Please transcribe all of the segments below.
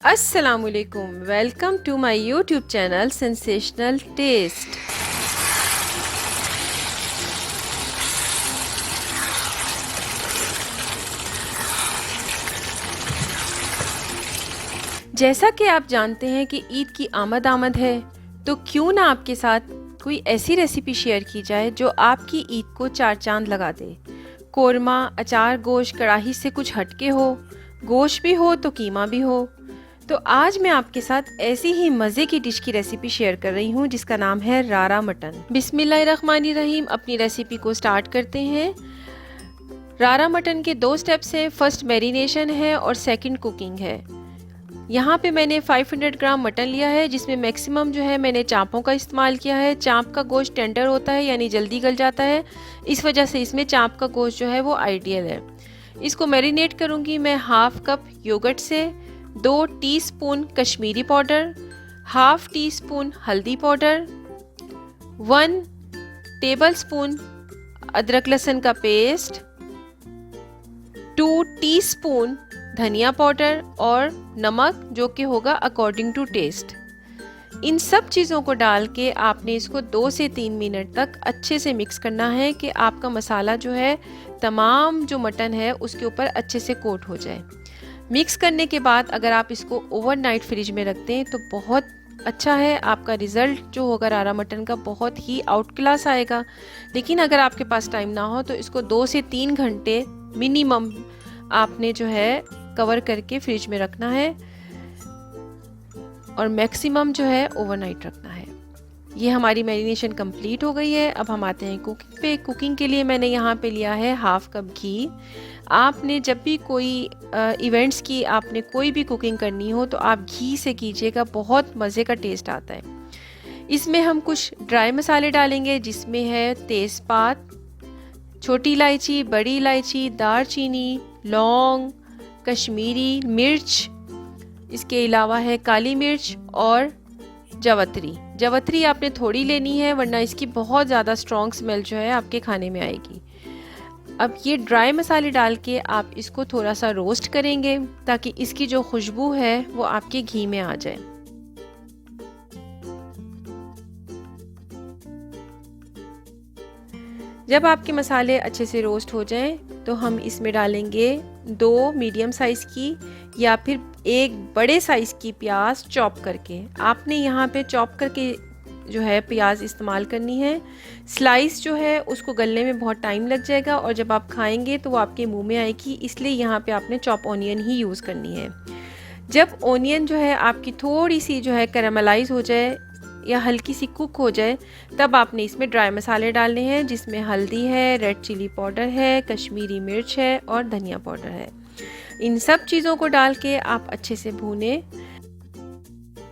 अस्सलामुअलैकुम, welcome to my YouTube channel sensational taste. जैसा कि आप जानते हैं कि ईद की आमद है, तो क्यों ना आपके साथ कोई ऐसी रेसिपी शेयर की जाए जो आपकी ईद को चार चांद लगा दे। कोरमा, अचार, गोश्त, कढ़ाई से कुछ हटके हो, गोश्त भी हो तो कीमा भी हो। तो आज मैं आपके साथ ऐसी ही मज़े की डिश की रेसिपी शेयर कर रही हूँ जिसका नाम है रारा मटन। बिस्मिल्लाहिर्रहमानिर्रहीम, अपनी रेसिपी को स्टार्ट करते हैं। रारा मटन के दो स्टेप्स हैं, फर्स्ट मैरिनेशन है और सेकंड कुकिंग है। यहाँ पे मैंने 500 ग्राम मटन लिया है, जिसमें मैक्सिमम जो है मैंने चाँपों का इस्तेमाल किया है। चाँप का गोश्त टेंडर होता है, यानी जल्दी गल जाता है, इस वजह से इसमें चाँप का गोश्त जो है वो आइडियल है। इसको मैरिनेट करूँगी मैं हाफ कप योगर्ट से, 2 teaspoon Kashmiri powder, half tea spoon हल्दी पाउडर, 1 टेबलस्पून अदरक लहसुन का पेस्ट, 2 टीस्पून धनिया पाउडर और नमक जो कि होगा अकॉर्डिंग टू टेस्ट। इन सब चीज़ों को डाल के आपने इसको 2 से 3 मिनट तक अच्छे से मिक्स करना है कि आपका मसाला जो है तमाम जो मटन है उसके ऊपर अच्छे से कोट हो जाए। मिक्स करने के बाद अगर आप इसको ओवरनाइट फ्रिज में रख दें तो बहुत अच्छा है, आपका रिज़ल्ट जो होगा रारा मटन का बहुत ही आउट क्लास आएगा। लेकिन अगर आपके पास टाइम ना हो तो इसको 2 से 3 घंटे मिनिमम आपने जो है कवर करके फ्रिज में रखना है और मैक्सिमम जो है ओवरनाइट रखना है। ये हमारी मैरिनेशन कंप्लीट हो गई है। अब हम आते हैं कुकिंग पे। कुकिंग के लिए मैंने यहाँ पे लिया है हाफ कप घी। आपने जब भी कोई इवेंट्स की आपने कोई भी कुकिंग करनी हो तो आप घी से कीजिएगा, बहुत मज़े का टेस्ट आता है। इसमें हम कुछ ड्राई मसाले डालेंगे, जिसमें है तेज़पात, छोटी इलायची, बड़ी इलायची, दालचीनी, लौंग, कश्मीरी मिर्च, इसके अलावा है काली मिर्च और जावित्री। जावित्री आपने थोड़ी लेनी है वरना इसकी बहुत ज़्यादा स्ट्रॉन्ग स्मेल जो है आपके खाने में आएगी। अब ये ड्राई मसाले डाल के आप इसको थोड़ा सा रोस्ट करेंगे ताकि इसकी जो खुशबू है वो आपके घी में आ जाए। जब आपके मसाले अच्छे से रोस्ट हो जाएं तो हम इसमें डालेंगे 2 मीडियम साइज़ की या फिर 1 बड़े साइज़ की प्याज चॉप करके। आपने यहाँ पे चॉप करके जो है प्याज इस्तेमाल करनी है। स्लाइस जो है उसको गलने में बहुत टाइम लग जाएगा और जब आप खाएंगे तो वो आपके मुंह में आएगी, इसलिए यहाँ पे आपने चॉप ऑनियन ही यूज़ करनी है। जब ऑनियन जो है आपकी थोड़ी सी जो है कैरामलाइज हो जाए या हल्की सी कुक हो जाए तब आपने इसमें ड्राई मसाले डालने हैं, जिसमें हल्दी है, रेड चिली पाउडर है, कश्मीरी मिर्च है और धनिया पाउडर है। इन सब चीज़ों को डाल के आप अच्छे से भूनें।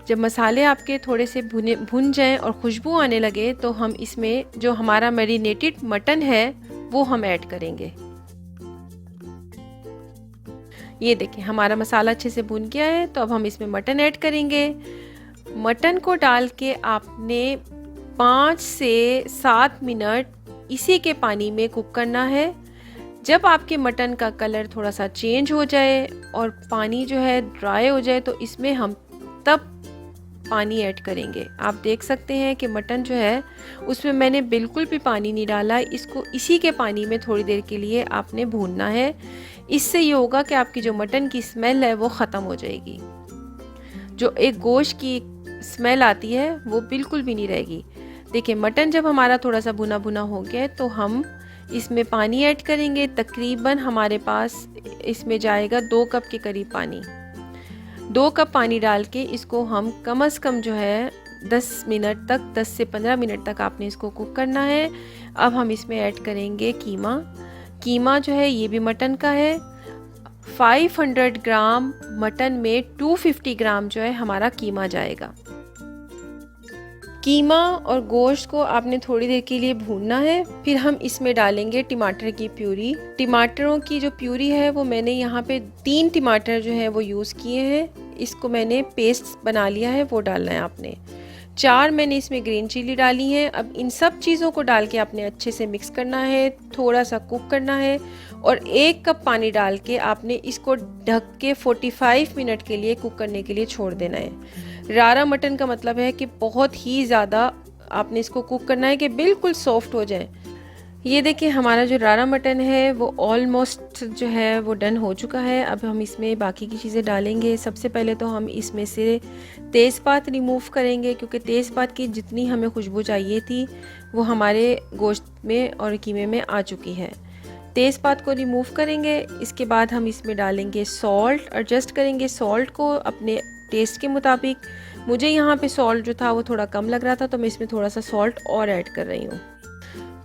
जब मसाले आपके थोड़े से भुन जाएं और खुशबू आने लगे तो हम इसमें जो हमारा मैरिनेटेड मटन है वो हम ऐड करेंगे। ये देखें हमारा मसाला अच्छे से भुन गया है, तो अब हम इसमें मटन ऐड करेंगे। मटन को डाल के आपने 5 से 7 मिनट इसी के पानी में कुक करना है। जब आपके मटन का कलर थोड़ा सा चेंज हो जाए और पानी जो है ड्राई हो जाए तो इसमें हम तब पानी ऐड करेंगे। आप देख सकते हैं कि मटन जो है उसमें मैंने बिल्कुल भी पानी नहीं डाला। इसको इसी के पानी में थोड़ी देर के लिए आपने भूनना है। इससे ये होगा कि आपकी जो मटन की स्मेल है वो ख़त्म हो जाएगी। जो एक गोश्त की स्मेल आती है वो बिल्कुल भी नहीं रहेगी। देखिए मटन जब हमारा थोड़ा सा भुना भुना हो गया तो हम इसमें पानी ऐड करेंगे। तकरीबन हमारे पास इसमें जाएगा 2 कप के करीब पानी। 2 कप पानी डाल के इसको हम कम से कम जो है 10 मिनट तक, 10 से 15 मिनट तक आपने इसको कुक करना है। अब हम इसमें ऐड करेंगे कीमा। कीमा जो है ये भी मटन का है। 500 ग्राम मटन में 250 ग्राम जो है हमारा कीमा जाएगा। कीमा और गोश्त को आपने थोड़ी देर के लिए भूनना है। फिर हम इसमें डालेंगे टमाटर की प्यूरी। टमाटरों की जो प्यूरी है वो मैंने यहाँ पे 3 टमाटर जो है वो यूज़ किए हैं। इसको मैंने पेस्ट बना लिया है, वो डालना है आपने। 4 मैंने इसमें ग्रीन चिली डाली है। अब इन सब चीज़ों को डाल के आपने अच्छे से मिक्स करना है, थोड़ा सा कुक करना है और 1 कप पानी डाल के आपने इसको ढक के 45 मिनट के लिए कुक करने के लिए छोड़ देना है। रारा मटन का मतलब है कि बहुत ही ज़्यादा आपने इसको कुक करना है कि बिल्कुल सॉफ्ट हो जाए। ये देखिए हमारा जो रारा मटन है वो ऑलमोस्ट जो है वो डन हो चुका है। अब हम इसमें बाकी की चीज़ें डालेंगे। सबसे पहले तो हम इसमें से तेज़पात रिमूव करेंगे, क्योंकि तेज़पात की जितनी हमें खुशबू चाहिए थी वो हमारे गोश्त में और कीमे में आ चुकी है। तेज़पात को रिमूव करेंगे। इसके बाद हम इसमें डालेंगे सॉल्ट, एडजस्ट करेंगे सॉल्ट को अपने टेस्ट के मुताबिक। मुझे यहाँ पे सॉल्ट जो था वो थोड़ा कम लग रहा था, तो मैं इसमें थोड़ा सा सॉल्ट और ऐड कर रही हूँ।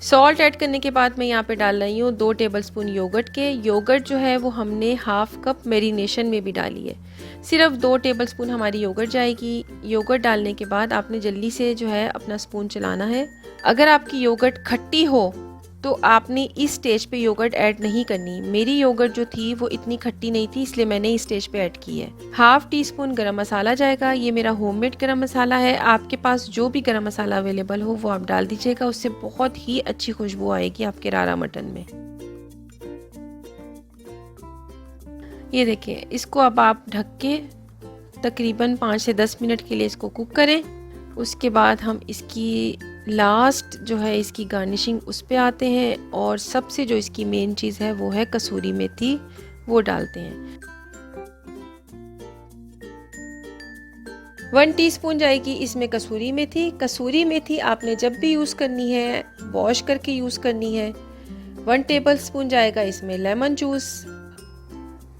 सॉल्ट ऐड करने के बाद मैं यहाँ पे डाल रही हूँ 2 टेबलस्पून योगर्ट के। योगर्ट जो है वो हमने हाफ कप मैरिनेशन में भी डाली है। सिर्फ 2 टेबलस्पून हमारी योगर्ट जाएगी। योगर्ट डालने के बाद आपने जल्दी से जो है अपना स्पून चलाना है। अगर आपकी योगर्ट खट्टी हो तो आपने इस स्टेज पे योगर्ट ऐड नहीं करनी। मेरी योगर्ट जो थी वो इतनी खट्टी नहीं थी, इसलिए मैंने इस स्टेज पे ऐड की है। हाफ टी स्पून गरम मसाला जाएगा। ये मेरा होममेड गरम मसाला है। आपके पास जो भी गरम मसाला अवेलेबल हो वो आप डाल दीजिएगा, उससे बहुत ही अच्छी खुशबू आएगी आपके रारा मटन में। ये देखिए, इसको अब आप ढक के तकरीबन 5 से 10 मिनट के लिए इसको कुक करें। उसके बाद हम इसकी लास्ट जो है इसकी गार्निशिंग उस पे आते हैं, और सबसे जो इसकी मेन चीज़ है वो है कसूरी मेथी, वो डालते हैं। 1 टीस्पून जाएगी इसमें कसूरी मेथी। कसूरी मेथी आपने जब भी यूज़ करनी है वॉश करके यूज़ करनी है। 1 टेबलस्पून जाएगा इसमें लेमन जूस,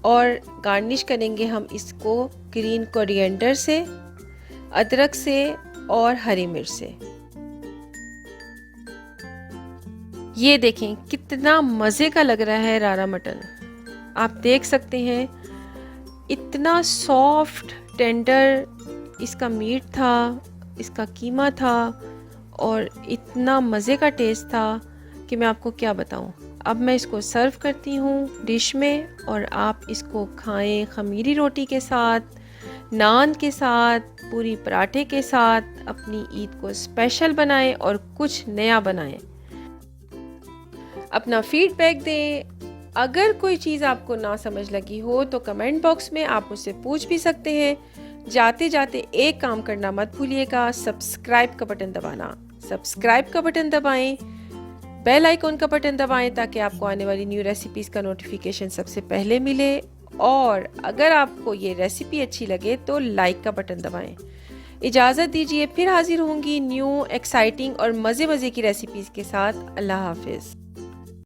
और गार्निश करेंगे हम इसको ग्रीन कोरिएंडर से, अदरक से और हरी मिर्च से। ये देखें कितना मज़े का लग रहा है रारा मटन। आप देख सकते हैं इतना सॉफ्ट टेंडर इसका मीट था, इसका कीमा था, और इतना मज़े का टेस्ट था कि मैं आपको क्या बताऊं। अब मैं इसको सर्व करती हूँ डिश में, और आप इसको खाएं खमीरी रोटी के साथ, नान के साथ, पूरी पराठे के साथ। अपनी ईद को स्पेशल बनाएं और कुछ नया बनाएं। अपना फीडबैक दें। अगर कोई चीज़ आपको ना समझ लगी हो तो कमेंट बॉक्स में आप मुझसे पूछ भी सकते हैं। जाते जाते एक काम करना मत भूलिएगा, सब्सक्राइब का बटन दबाना। सब्सक्राइब का बटन दबाएं, बेल आइकॉन का बटन दबाएं, ताकि आपको आने वाली न्यू रेसिपीज़ का नोटिफिकेशन सबसे पहले मिले। और अगर आपको ये रेसिपी अच्छी लगे तो लाइक का बटन दबाएं। इजाज़त दीजिए, फिर हाजिर होंगी न्यू एक्साइटिंग और मज़े मज़े की रेसिपीज़ के साथ। अल्लाह हाफिज़।